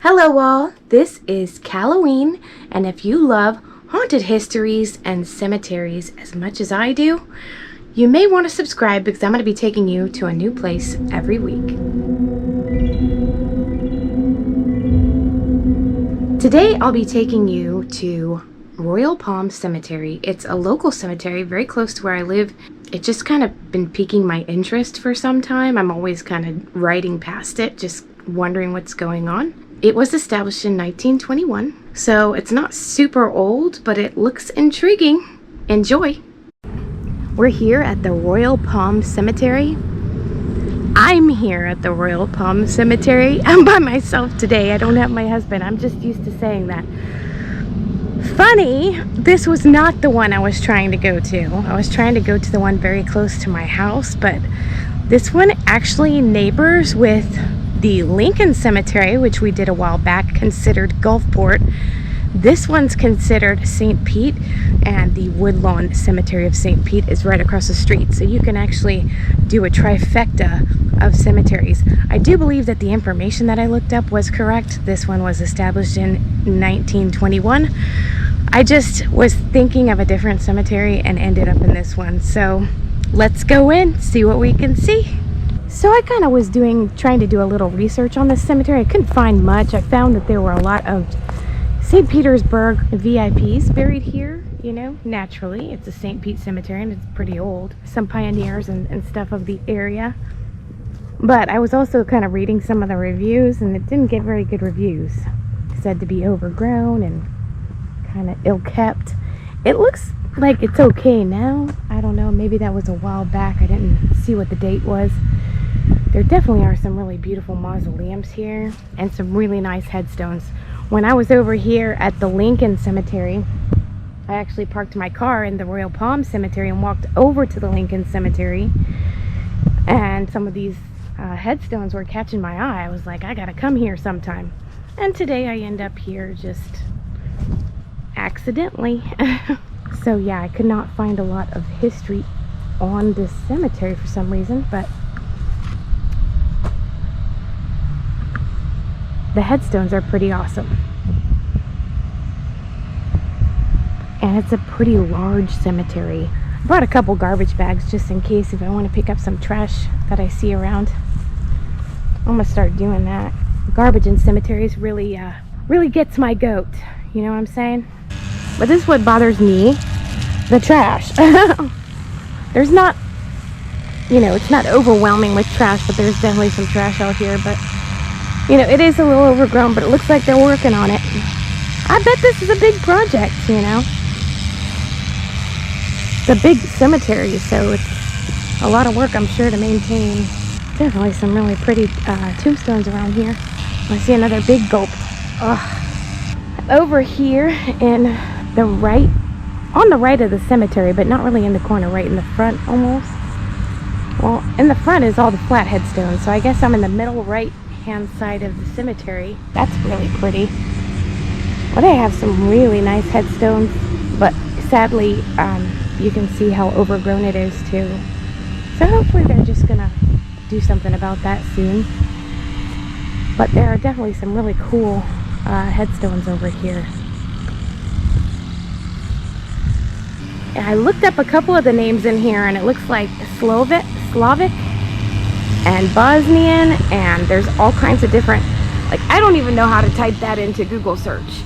Hello all, this is Halloween, and if you love haunted histories and cemeteries as much as I do, you may want to subscribe because I'm going to be taking you to a new place every week. Today I'll be taking you to Royal Palm Cemetery. It's a local cemetery very close to where I live. It's just kind of been piquing my interest for some time. I'm always kind of riding past it, just wondering what's going on. It was established in 1921, so it's not super old, but it looks intriguing. Enjoy! We're here at the Royal Palm Cemetery. I'm here at the Royal Palm Cemetery. I'm by myself today. I don't have my husband. I'm just used to saying that. Funny, this was not the one I was trying to go to. I was trying to go to the one very close to my house, but this one actually neighbors with the Lincoln Cemetery, which we did a while back, considered Gulfport. This one's considered Saint Pete, and the Woodlawn Cemetery of Saint Pete is right across the street. So you can actually do a trifecta of cemeteries. I do believe that the information that I looked up was correct. This one was established in 1921. I just was thinking of a different cemetery and ended up in this one. So let's go in, see what we can see. So I kind of was trying to do a little research on this cemetery. I couldn't find much. I found that there were a lot of Saint Petersburg VIPs buried here, you know, naturally. It's a Saint Pete cemetery and it's pretty old. Some pioneers and stuff of the area. But I was also kind of reading some of the reviews and it didn't get very good reviews. It said to be overgrown and kind of ill-kept. It looks like it's okay now. I don't know, maybe that was a while back. I didn't see what the date was. There definitely are some really beautiful mausoleums here and some really nice headstones. When I was over here at the Lincoln Cemetery, I actually parked my car in the Royal Palm Cemetery and walked over to the Lincoln Cemetery, and some of these headstones were catching my eye. I was like, I gotta come here sometime. And today I end up here just accidentally. So yeah, I could not find a lot of history on this cemetery for some reason, but the headstones are pretty awesome. And it's a pretty large cemetery. I brought a couple garbage bags just in case if I want to pick up some trash that I see around. I'm gonna start doing that. Garbage in cemeteries really gets my goat. You know what I'm saying? But this is what bothers me. The trash. There's not, you know, it's not overwhelming with trash, but there's definitely some trash out here. But you know, it is a little overgrown, but it looks like they're working on it. I bet this is a big project, you know. It's a big cemetery, so it's a lot of work, I'm sure, to maintain. Definitely some really pretty tombstones around here. I see another big gulp. Ugh. Over here in the right, on the right of the cemetery, but not really in the corner, right in the front almost. Well, in the front is all the flat headstones, so I guess I'm in the middle right hand side of the cemetery. That's really pretty. Well, they have some really nice headstones, but sadly you can see how overgrown it is too. So hopefully they're just gonna do something about that soon. But there are definitely some really cool headstones over here. And I looked up a couple of the names in here and it looks like Slavic and Bosnian, and there's all kinds of different, like, I don't even know how to type that into Google search.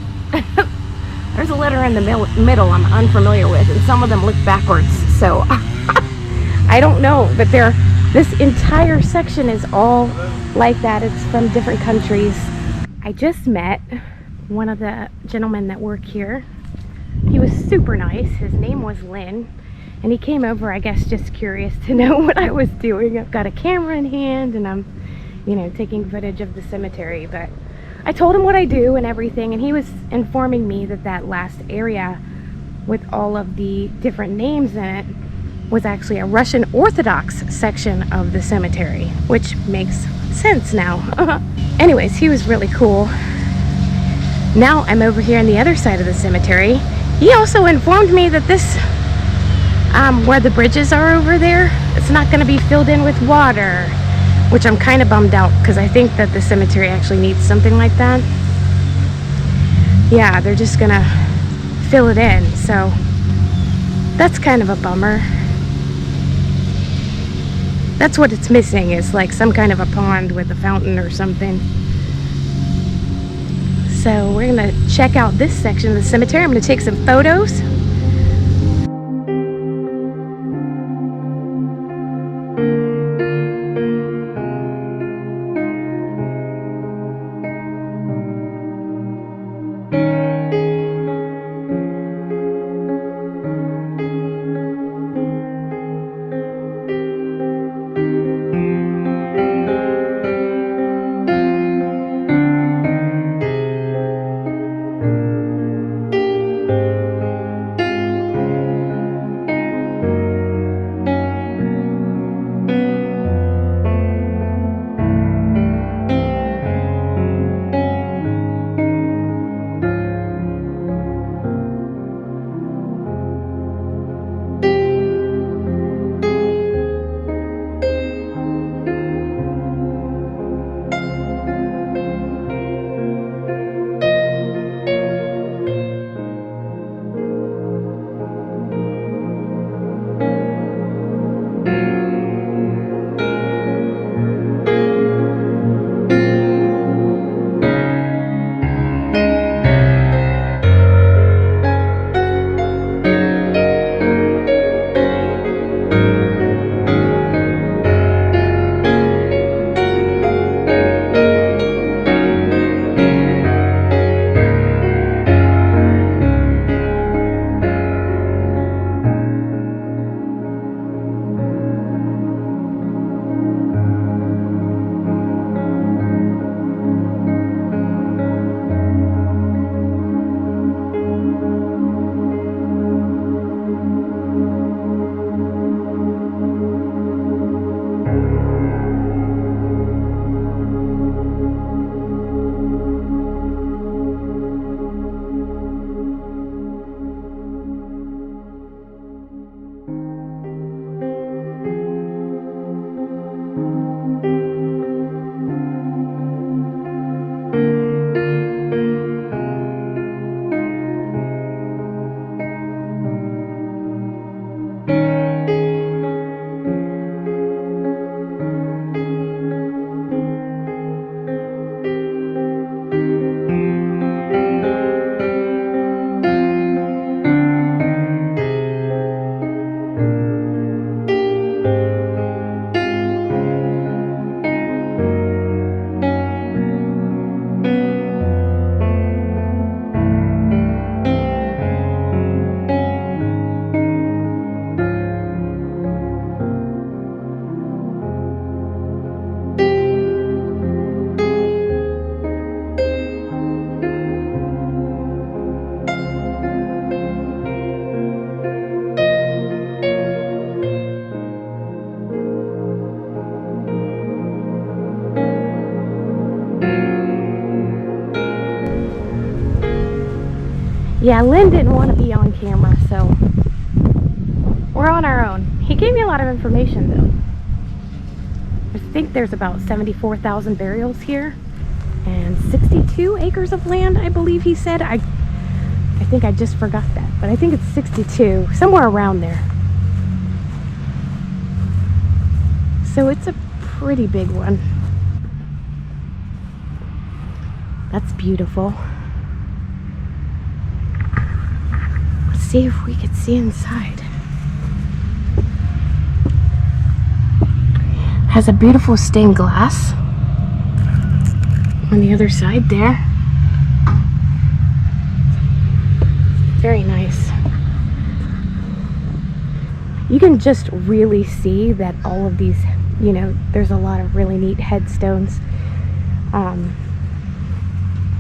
There's a letter in the middle I'm unfamiliar with, and some of them look backwards, so I don't know, but this entire section is all like that. It's from different countries. I just met one of the gentlemen that work here. He was super nice. His name was Lynn. And he came over, I guess, just curious to know what I was doing. I've got a camera in hand and I'm, you know, taking footage of the cemetery. But I told him what I do and everything. And he was informing me that that last area with all of the different names in it was actually a Russian Orthodox section of the cemetery, which makes sense now. Anyways, he was really cool. Now I'm over here on the other side of the cemetery. He also informed me that this where the bridges are over there, it's not going to be filled in with water, which I'm kind of bummed out because I think that the cemetery actually needs something like that. yeah, they're just gonna fill it in. So that's kind of a bummer. That's what it's missing, is like some kind of a pond with a fountain or something. So we're gonna check out this section of the cemetery. I'm gonna take some photos. Yeah, Lynn didn't want to be on camera, so we're on our own. He gave me a lot of information, though. I think there's about 74,000 burials here and 62 acres of land, I believe he said. I think I just forgot that, but I think it's 62, somewhere around there. So it's a pretty big one. That's beautiful. Let's see if we could see inside. Has a beautiful stained glass on the other side there. Very nice. You can just really see that all of these, you know, there's a lot of really neat headstones.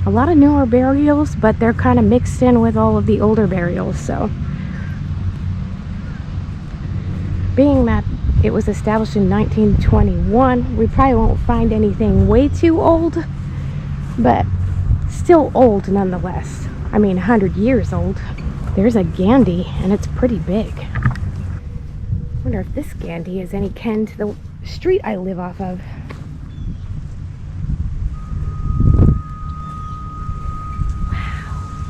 A lot of newer burials, but they're kind of mixed in with all of the older burials. So being that it was established in 1921, we probably won't find anything way too old, but still old nonetheless. I mean, 100 years old. There's a Gandhi, and it's pretty big. I wonder if this Gandhi is any kin to the street I live off of. Wow.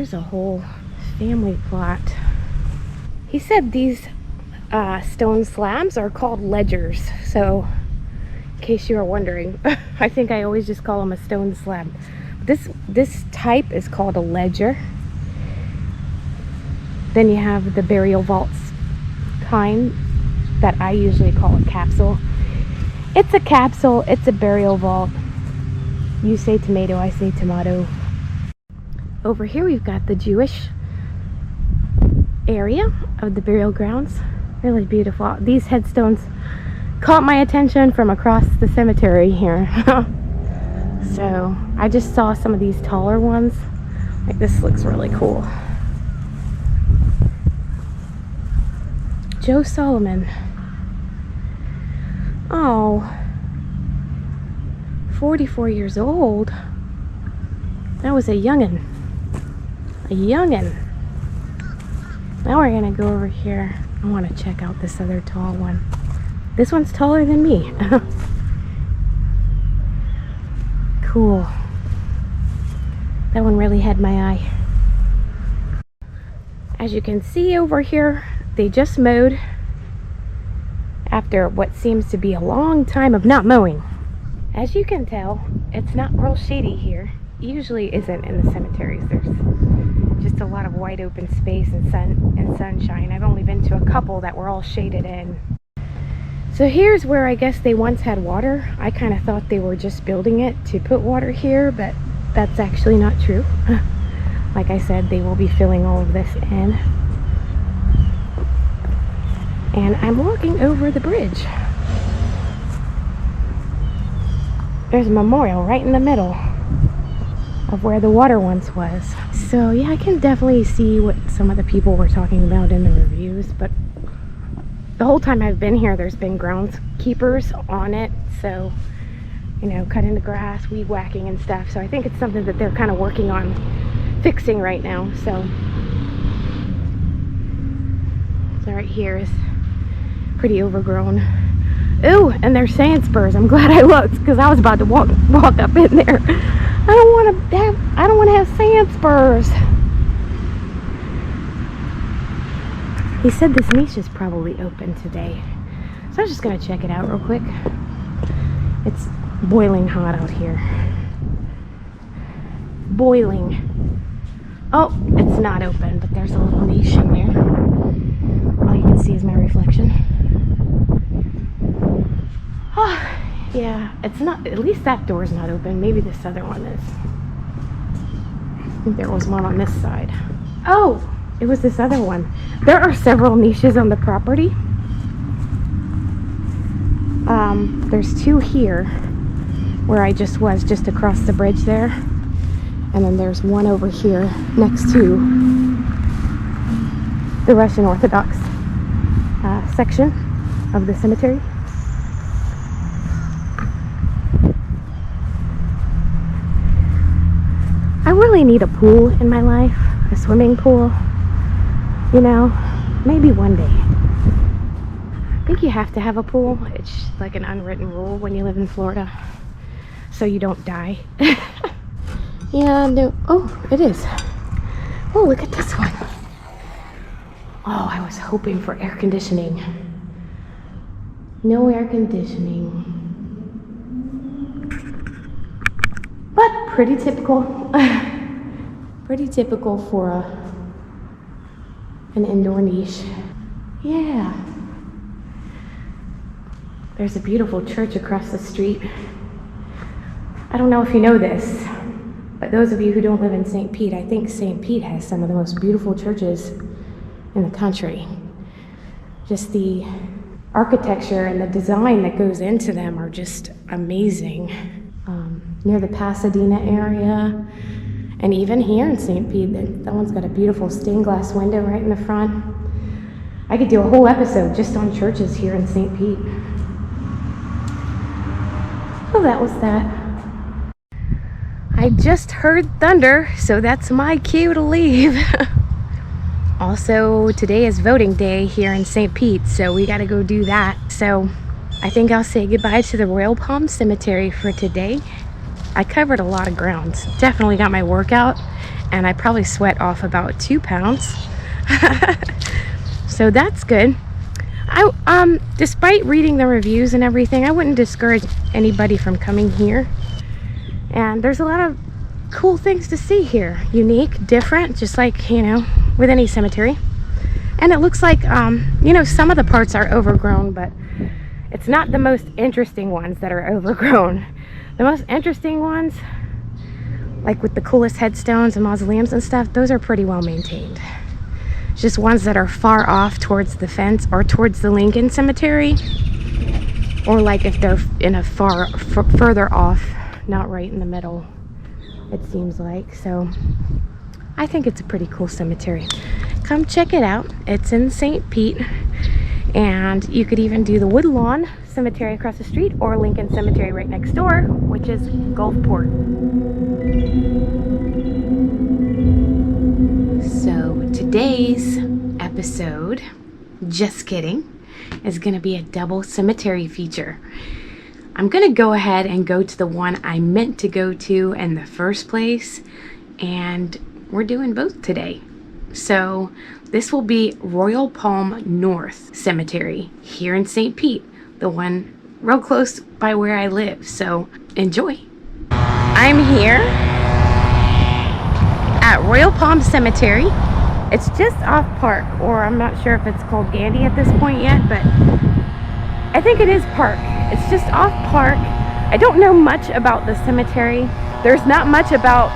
Here's a whole family plot. He said these stone slabs are called ledgers. So, in case you are wondering, I think I always just call them a stone slab. This type is called a ledger. Then you have the burial vaults kind that I usually call a capsule. It's a capsule, it's a burial vault. You say tomato, I say tomato. Over here we've got the Jewish area of the burial grounds. Really beautiful. These headstones caught my attention from across the cemetery here. So I just saw some of these taller ones. Like, this looks really cool. Joe Solomon. Oh, 44 years old. That was a youngin'. A youngin'. Now we're gonna go over here. I want to check out this other tall one. This one's taller than me. Cool. That one really had my eye. As you can see over here, they just mowed after what seems to be a long time of not mowing. As you can tell, it's not real shady here. Usually isn't in the cemeteries. There's just a lot of wide open space and sun and sunshine. I've only been to a couple that were all shaded in. So here's where I guess they once had water. I kind of thought they were just building it to put water here, but that's actually not true. Like I said, they will be filling all of this in. And I'm walking over the bridge. There's a memorial right in the middle of where the water once was. So yeah, I can definitely see what some of the people were talking about in the reviews, but the whole time I've been here, there's been groundskeepers on it. So, you know, cutting the grass, weed whacking and stuff. So I think it's something that they're kind of working on fixing right now. So right here is pretty overgrown. Ooh, and there's sand spurs. I'm glad I looked because I was about to walk up in there. I don't want to have sand spurs. He said this niche is probably open today. So I was just gonna check it out real quick. It's boiling hot out here. Boiling. Oh, it's not open, but there's a little niche in there. All you can see is my reflection. Oh, yeah, it's not, at least that door's not open. Maybe this other one is. I think there was one on this side. Oh, it was this other one. There are several niches on the property. There's two here where I just was, just across the bridge there. And then there's one over here next to the Russian Orthodox section of the cemetery. I really need a pool in my life, a swimming pool, you know, maybe one day. I think you have to have a pool. It's like an unwritten rule when you live in Florida, so you don't die. Yeah, no, oh, it is. Oh, look at this one. Oh, I was hoping for air conditioning. No air conditioning. But pretty typical. Pretty typical for an indoor niche. Yeah. There's a beautiful church across the street. I don't know if you know this, but those of you who don't live in St. Pete, I think St. Pete has some of the most beautiful churches in the country. Just the architecture and the design that goes into them are just amazing. Near the Pasadena area, and even here in St. Pete, that one's got a beautiful stained glass window right in the front. I could do a whole episode just on churches here in St. Pete. So that was that. I just heard thunder, so that's my cue to leave. Also, today is voting day here in St. Pete, so we gotta go do that. So I think I'll say goodbye to the Royal Palm Cemetery for today. I covered a lot of ground. Definitely got my workout, and I probably sweat off about 2 pounds. So that's good. Despite reading the reviews and everything, I wouldn't discourage anybody from coming here. And there's a lot of cool things to see here. Unique, different, just like, you know, with any cemetery. And it looks like, you know, some of the parts are overgrown, but it's not the most interesting ones that are overgrown. The most interesting ones, like with the coolest headstones and mausoleums and stuff, those are pretty well maintained. It's just ones that are far off towards the fence or towards the Lincoln Cemetery, or like if they're in a further off, not right in the middle, it seems like. So I think it's a pretty cool cemetery. Come check it out. It's in Saint Pete, and you could even do the Woodlawn Cemetery across the street or Lincoln Cemetery right next door, which is Gulfport. So today's episode, just kidding, is going to be a double cemetery feature. I'm going to go ahead and go to the one I meant to go to in the first place, and we're doing both today. So this will be Royal Palm North Cemetery here in St. Pete, the one real close by where I live. So enjoy. I'm here at Royal Palm Cemetery. It's just off Park, or I'm not sure if it's called Gandy at this point yet, but I think it is Park. It's just off Park. I don't know much about the cemetery. There's not much about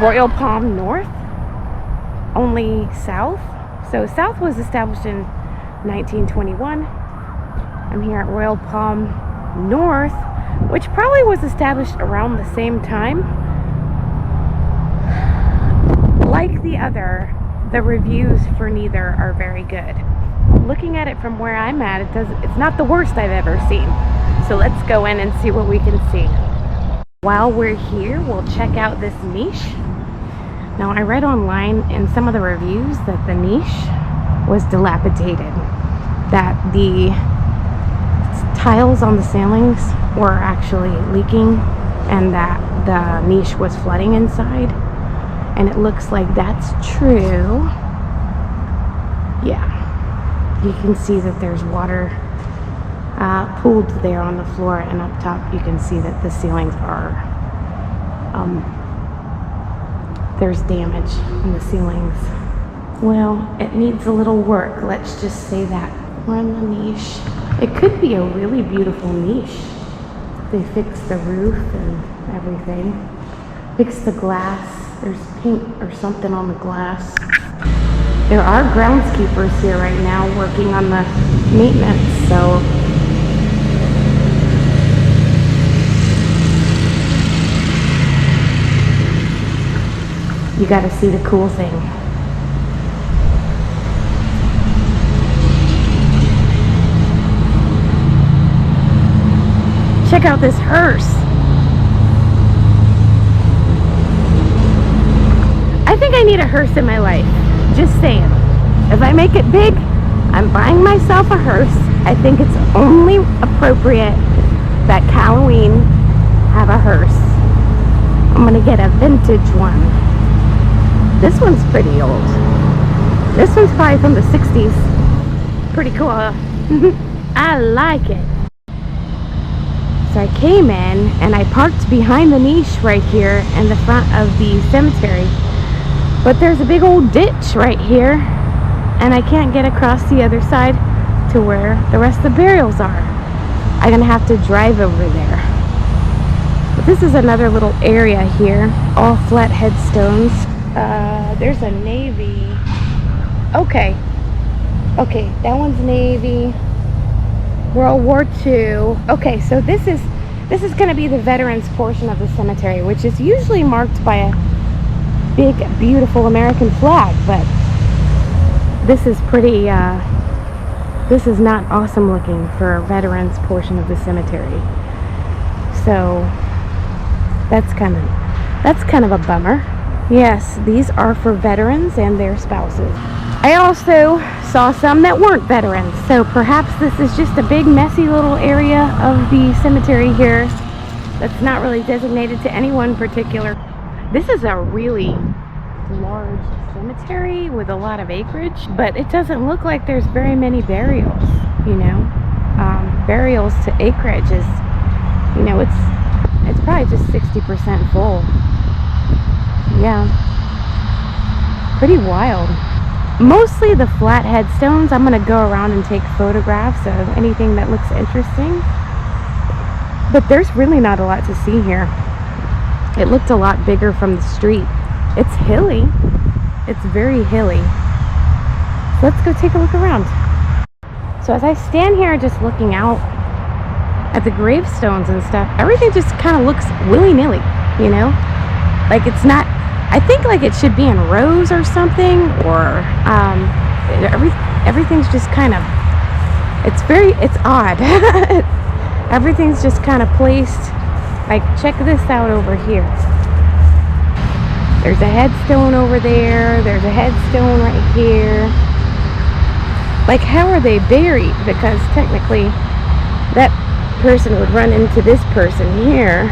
Royal Palm North, only South. So South was established in 1921. I'm here at Royal Palm North, which probably was established around the same time. Like the other, the reviews for neither are very good. Looking at it from where I'm at, it's not the worst I've ever seen. So let's go in and see what we can see. While we're here, we'll check out this niche. Now, I read online in some of the reviews that the niche was dilapidated, that the tiles on the ceilings were actually leaking, and that the niche was flooding inside. And it looks like that's true. Yeah. You can see that there's water pooled there on the floor, and up top you can see that the ceilings are, there's damage in the ceilings. Well, it needs a little work, let's just say that. We're in the niche. It could be a really beautiful niche. They fixed the roof and everything. Fixed the glass. There's paint or something on the glass. There are groundskeepers here right now working on the maintenance, so you gotta see the cool thing. Check out this hearse. I think I need a hearse in my life. Just saying. If I make it big, I'm buying myself a hearse. I think it's only appropriate that Halloween have a hearse. I'm gonna get a vintage one. This one's pretty old. This one's probably from the 60s. Pretty cool, huh? I like it. So I came in and I parked behind the niche right here in the front of the cemetery. But there's a big old ditch right here, and I can't get across the other side to where the rest of the burials are. I'm gonna have to drive over there. But this is another little area here, all flat headstones. There's a Navy. Okay, that one's Navy. World War II. Okay, so this is gonna be the veterans portion of the cemetery, which is usually marked by a big, beautiful American flag, but this is pretty, this is not awesome looking for a veterans portion of the cemetery. So that's kind of a bummer. Yes, these are for veterans and their spouses. I also saw some that weren't veterans, so perhaps this is just a big messy little area of the cemetery here that's not really designated to any one particular. This is a really large cemetery with a lot of acreage, but it doesn't look like there's very many burials, you know. Burials to acreage is, you know, it's probably just 60% full. Yeah, pretty wild. Mostly the flat headstones. I'm gonna go around and take photographs of anything that looks interesting, but there's really not a lot to see here. It looked a lot bigger from the street. It's hilly. It's very hilly. So let's go take a look around. So as I stand here just looking out at the gravestones and stuff, everything just kind of looks willy-nilly, you know? Like it's not, I think like it should be in rows or something, or everything's just kind of, it's odd. Everything's just kind of placed. Like, check this out over here. There's a headstone over there. There's a headstone right here. Like, how are they buried? Because technically, that person would run into this person here.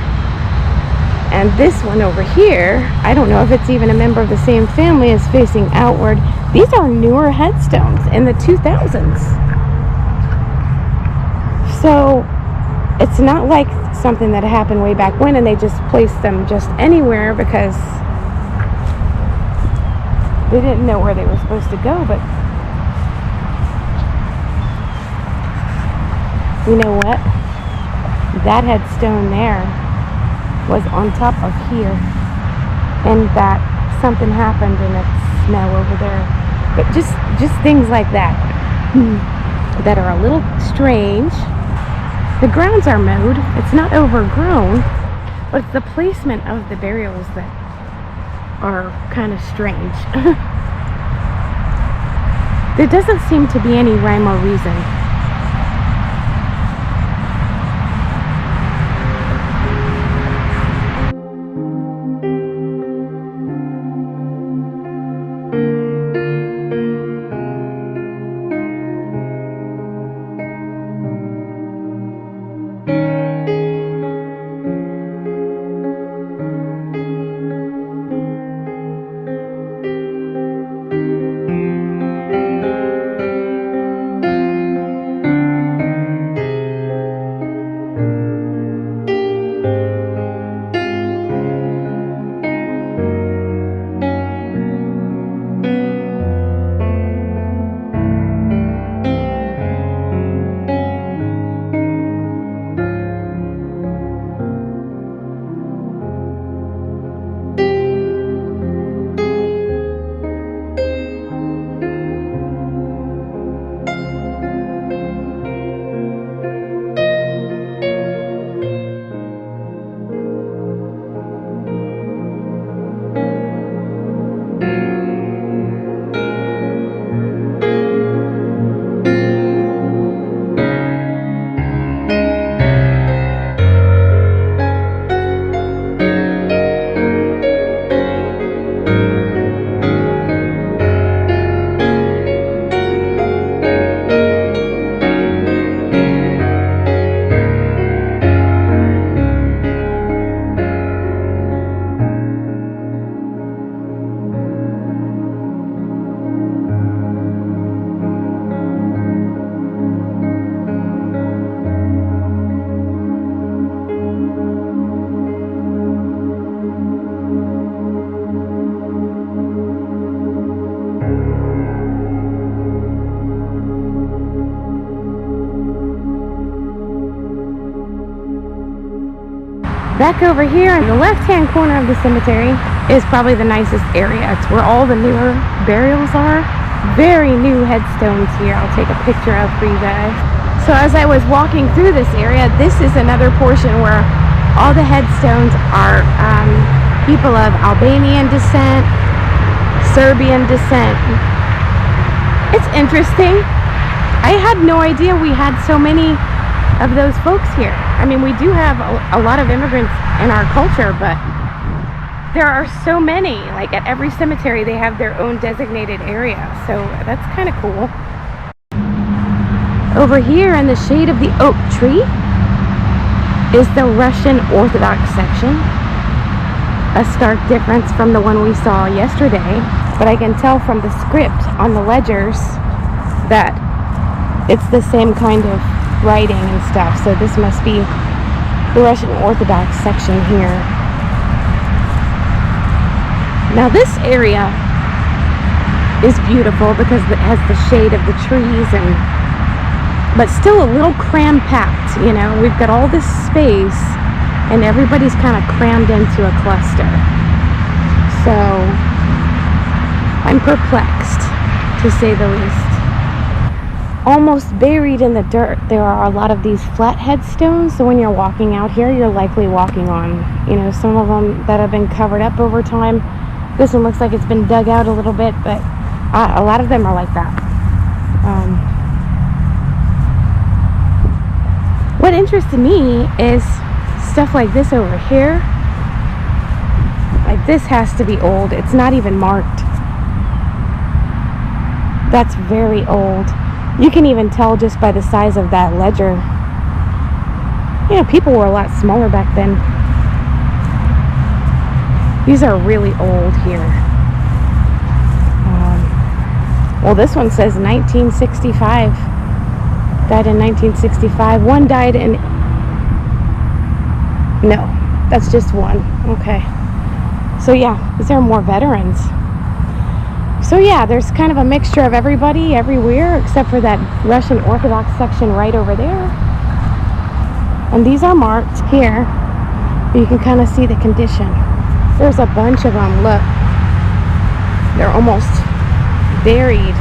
And this one over here, I don't know if it's even a member of the same family, is facing outward. These are newer headstones in the 2000s. So, it's not like something that happened way back when and they just placed them just anywhere because they didn't know where they were supposed to go. But you know what? That headstone there was on top of here, and that something happened and it's now over there. But just things like that that are a little strange. The grounds are mowed. It's not overgrown, but it's the placement of the burials that are kind of strange. There doesn't seem to be any rhyme or reason. Back over here in the left-hand corner of the cemetery is probably the nicest area. It's where all the newer burials are. Very new headstones here. I'll take a picture of for you guys. So as I was walking through this area, this is another portion where all the headstones are people of Albanian descent, Serbian descent. It's interesting. I had no idea we had so many of those folks here. I mean, we do have a lot of immigrants in our culture, but there are so many. Like at every cemetery, they have their own designated area. So that's kind of cool. Over here in the shade of the oak tree is the Russian Orthodox section. A stark difference from the one we saw yesterday, but I can tell from the script on the ledgers that it's the same kind of writing and stuff, so this must be the Russian Orthodox section here. Now this area is beautiful because it has the shade of the trees, but still a little cram-packed, you know. We've got all this space and everybody's kind of crammed into a cluster. So I'm perplexed, to say the least. Almost buried in the dirt, there are a lot of these flathead stones, so when you're walking out here, you're likely walking on, you know, some of them that have been covered up over time. This one looks like it's been dug out a little bit, but a lot of them are like that. What interested me is stuff like this over here. Like this has to be old. It's not even marked. That's very old. You can even tell just by the size of that ledger. You know, people were a lot smaller back then. These are really old here. Well, this one says 1965. Died in 1965. One died in... No, that's just one. Okay. So yeah, these are more veterans. So yeah, there's kind of a mixture of everybody everywhere except for that Russian Orthodox section right over there. And these are marked here. You can kind of see the condition. There's a bunch of them. Look. They're almost buried.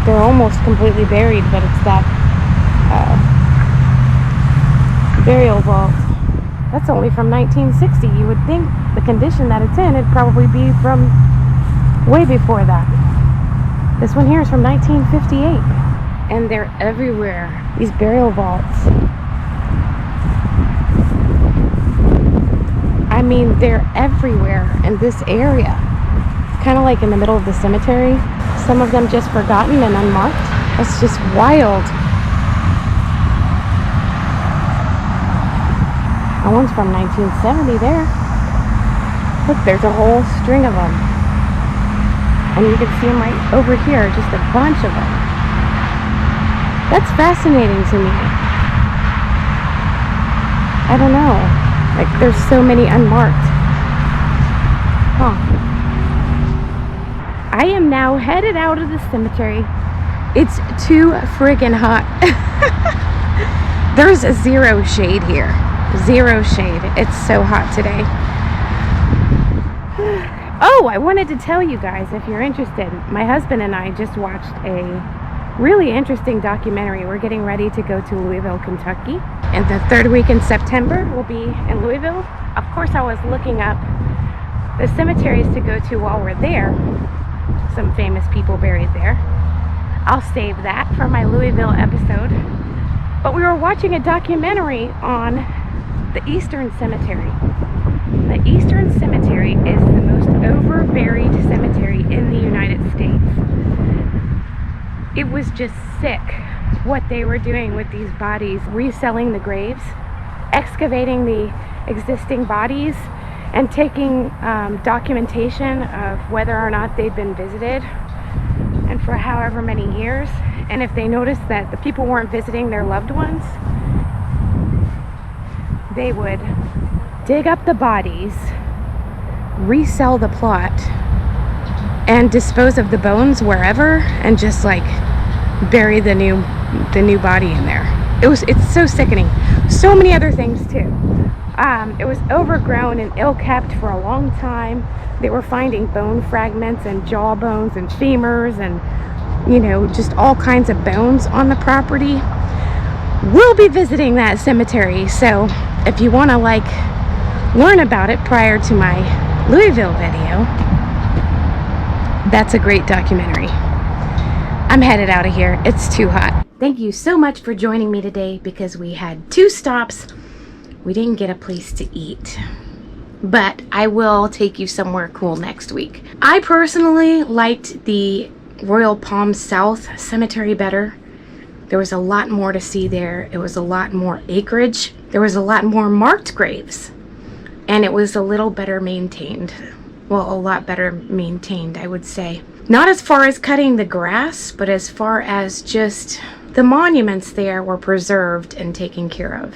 They're almost completely buried, but it's that burial vault. That's only from 1960. You would think the condition that it's in, it'd probably be from way before that. This one here is from 1958. And they're everywhere, these burial vaults. I mean, they're everywhere in this area. Kind of like in the middle of the cemetery. Some of them just forgotten and unmarked. That's just wild. That one's from 1970 there. Look, there's a whole string of them. And you can see them right over here, just a bunch of them. That's fascinating to me. I don't know. Like, there's so many unmarked. Huh. I am now headed out of the cemetery. It's too friggin' hot. There's a zero shade here. Zero shade. It's so hot today. Oh, I wanted to tell you guys, if you're interested, my husband and I just watched a really interesting documentary. We're getting ready to go to Louisville, Kentucky. And the third week in September, we'll be in Louisville. Of course, I was looking up the cemeteries to go to while we're there. Some famous people buried there. I'll save that for my Louisville episode. But we were watching a documentary on the Eastern Cemetery. The Eastern Cemetery is the most over-buried cemetery in the United States. It was just sick what they were doing with these bodies, reselling the graves, excavating the existing bodies, and taking documentation of whether or not they'd been visited and for however many years. And if they noticed that the people weren't visiting their loved ones, they would dig up the bodies, resell the plot, and dispose of the bones wherever, and just like bury the new body in there. It's so sickening. So many other things too. It was overgrown and ill-kept for a long time. They were finding bone fragments and jaw bones and femurs and, you know, just all kinds of bones on the property. We'll be visiting that cemetery, so if you want to like learn about it prior to my Louisville video, that's a great documentary. I'm headed out of here. It's too hot. Thank you so much for joining me today, because we had 2 stops. We didn't get a place to eat, but I will take you somewhere cool next week. I personally liked the Royal Palm Cemetery better. There was a lot more to see there. It was a lot more acreage. there was a lot more marked graves, and it was a little better maintained. Well, a lot better maintained, I would say. Not as far as cutting the grass, but as far as just the monuments there were preserved and taken care of,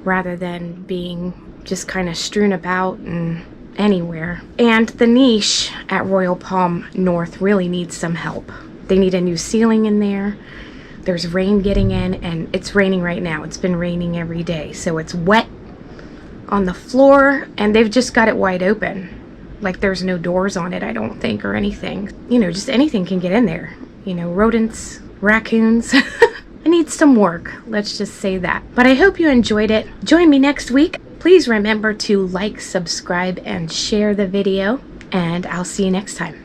rather than being just kind of strewn about and anywhere. And the niche at Royal Palm North really needs some help. They need a new ceiling in there. There's rain getting in, and it's raining right now. It's been raining every day, so it's wet on the floor, and they've just got it wide open. Like there's no doors on it, I don't think, or anything. You know, just anything can get in there. You know, rodents, raccoons. It needs some work, let's just say that. But I hope you enjoyed it. Join me next week. Please remember to like, subscribe, and share the video, and I'll see you next time.